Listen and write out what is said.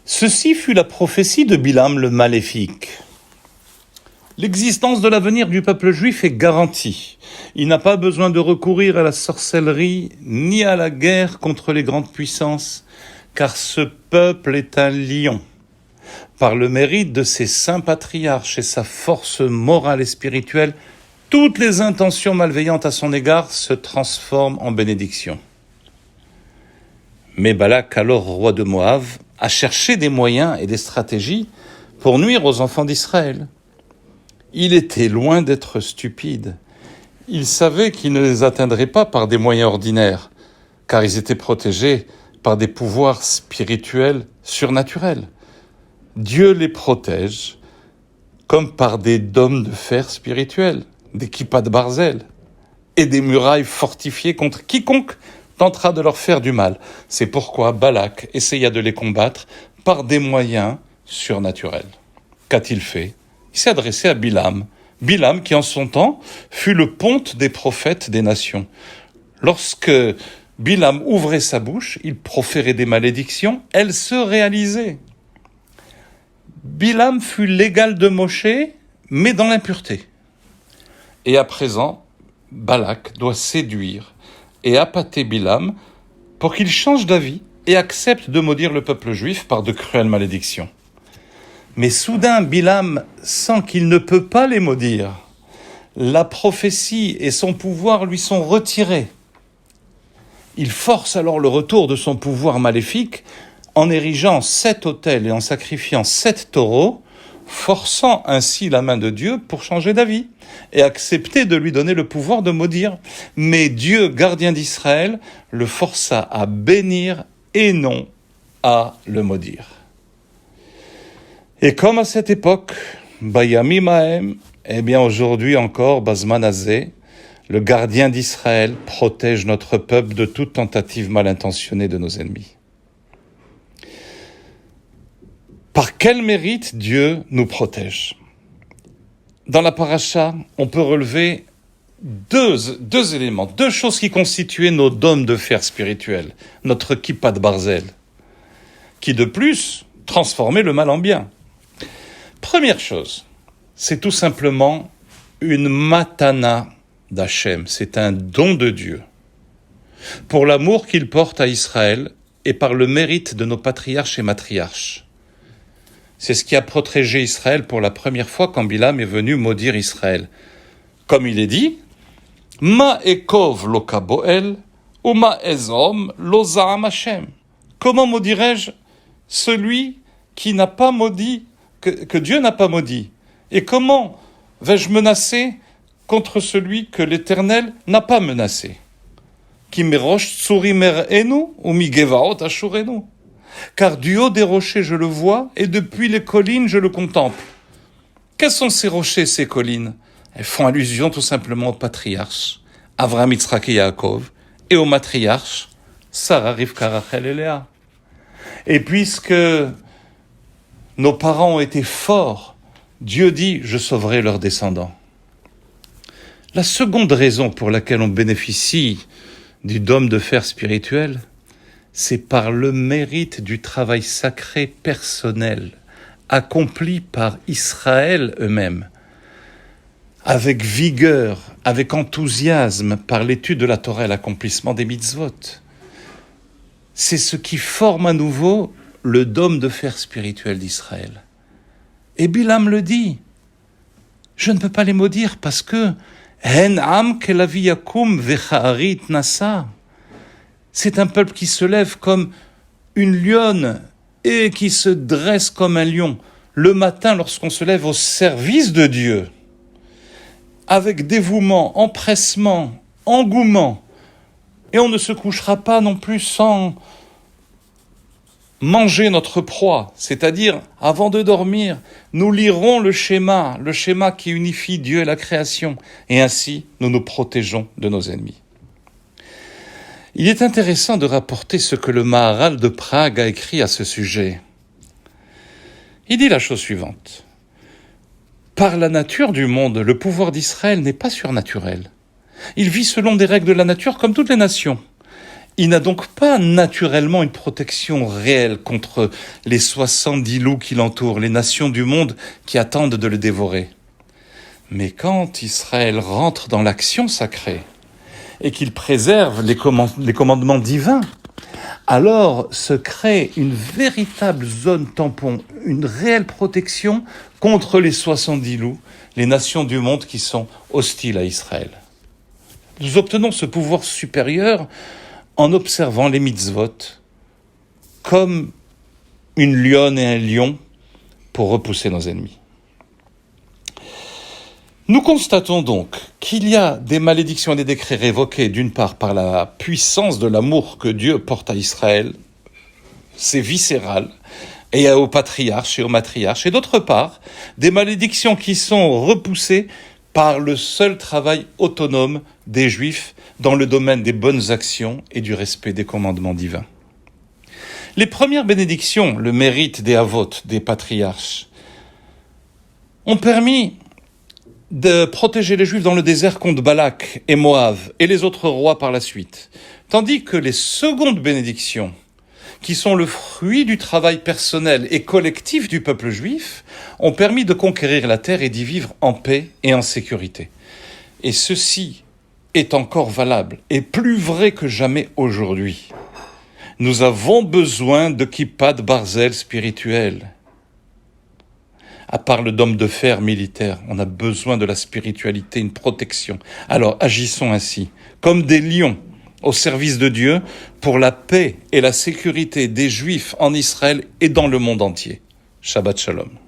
Ceci fut la prophétie de Bilam le Maléfique. L'existence de l'avenir du peuple juif est garantie. Il n'a pas besoin de recourir à la sorcellerie ni à la guerre contre les grandes puissances, car ce peuple est un lion. Par le mérite de ses saints patriarches et sa force morale et spirituelle, toutes les intentions malveillantes à son égard se transforment en bénédiction. Mais Balak, alors roi de Moab, a cherché des moyens et des stratégies pour nuire aux enfants d'Israël. Il était loin d'être stupide. Il savait qu'il ne les atteindrait pas par des moyens ordinaires, car ils étaient protégés par des pouvoirs spirituels surnaturels. Dieu les protège comme par des dômes de fer spirituels, des kippas de barzel et des murailles fortifiées contre quiconque tentera de leur faire du mal. C'est pourquoi Balak essaya de les combattre par des moyens surnaturels. Qu'a-t-il fait ? Il s'est adressé à Bilam. Bilam qui en son temps fut le ponte des prophètes des nations. Lorsque Bilam ouvrait sa bouche, il proférait des malédictions, elles se réalisaient. Bilam fut l'égal de Moshe, mais dans l'impureté. Et à présent, Balak doit séduire et appâter Bilam pour qu'il change d'avis et accepte de maudire le peuple juif par de cruelles malédictions. Mais soudain, Bilam sent qu'il ne peut pas les maudire. La prophétie et son pouvoir lui sont retirés. Il force alors le retour de son pouvoir maléfique en érigeant 7 autels et en sacrifiant 7 taureaux, forçant ainsi la main de Dieu pour changer d'avis et accepter de lui donner le pouvoir de maudire. Mais Dieu, gardien d'Israël, le força à bénir et non à le maudire. Et comme à cette époque, Bayamim Haem, aujourd'hui encore, Bazman Hazeh, le gardien d'Israël protège notre peuple de toute tentative mal intentionnée de nos ennemis. Par quel mérite Dieu nous protège ? Dans la paracha, on peut relever deux éléments, 2 choses qui constituaient nos dômes de fer spirituels, notre kippa de barzel, qui de plus transformait le mal en bien. Première chose, c'est tout simplement une matana d'Hachem, c'est un don de Dieu, pour l'amour qu'il porte à Israël et par le mérite de nos patriarches et matriarches. C'est ce qui a protégé Israël pour la première fois quand Bilam est venu maudire Israël. Comme il est dit, « Ma ekov lo kaboel, ou ma ezom lo za'am Hashem » Comment maudirais-je celui qui n'a pas maudit, que Dieu n'a pas maudit ? Et comment vais-je menacer contre celui que l'Éternel n'a pas menacé ? Ki merosh tsuri mer'enu, ou mi gevaot ashurenu. Car du haut des rochers je le vois, et depuis les collines je le contemple. Quels sont ces rochers, ces collines ? Elles font allusion tout simplement aux patriarches, Avraham, Yitzhak et Yaakov, et aux matriarches, Sarah, Rivka, Rachel et Léa. Et puisque nos parents ont été forts, Dieu dit « Je sauverai leurs descendants ». La seconde raison pour laquelle on bénéficie du dôme de fer spirituel, c'est par le mérite du travail sacré personnel, accompli par Israël eux-mêmes, avec vigueur, avec enthousiasme, par l'étude de la Torah et l'accomplissement des mitzvot. C'est ce qui forme à nouveau le dôme de fer spirituel d'Israël. Et Bilam le dit, je ne peux pas les maudire parce que Hen am kelavi yakum vechaarit nasa. C'est un peuple qui se lève comme une lionne et qui se dresse comme un lion le matin lorsqu'on se lève au service de Dieu, avec dévouement, empressement, engouement. Et on ne se couchera pas non plus sans manger notre proie, c'est-à-dire avant de dormir, nous lirons le schéma qui unifie Dieu et la création, et ainsi nous nous protégeons de nos ennemis. Il est intéressant de rapporter ce que le Maharal de Prague a écrit à ce sujet. Il dit la chose suivante. Par la nature du monde, le pouvoir d'Israël n'est pas surnaturel. Il vit selon des règles de la nature comme toutes les nations. Il n'a donc pas naturellement une protection réelle contre les 70 loups qui l'entourent, les nations du monde qui attendent de le dévorer. Mais quand Israël rentre dans l'action sacrée et qu'il préserve les commandements divins, alors se crée une véritable zone tampon, une réelle protection contre les 70 loups, les nations du monde qui sont hostiles à Israël. Nous obtenons ce pouvoir supérieur en observant les mitzvot comme une lionne et un lion pour repousser nos ennemis. Nous constatons donc qu'il y a des malédictions et des décrets révoqués d'une part par la puissance de l'amour que Dieu porte à Israël, c'est viscéral, et aux patriarches et aux matriarches, et d'autre part, des malédictions qui sont repoussées par le seul travail autonome des Juifs dans le domaine des bonnes actions et du respect des commandements divins. Les premières bénédictions, le mérite des Avot, des patriarches, ont permis de protéger les Juifs dans le désert contre Balak et Moab et les autres rois par la suite. Tandis que les secondes bénédictions, qui sont le fruit du travail personnel et collectif du peuple juif, ont permis de conquérir la terre et d'y vivre en paix et en sécurité. Et ceci est encore valable et plus vrai que jamais aujourd'hui. Nous avons besoin de kippat barzel spirituel. À part le dôme de fer militaire, on a besoin de la spiritualité, une protection. Alors agissons ainsi, comme des lions, au service de Dieu, pour la paix et la sécurité des Juifs en Israël et dans le monde entier. Shabbat Shalom.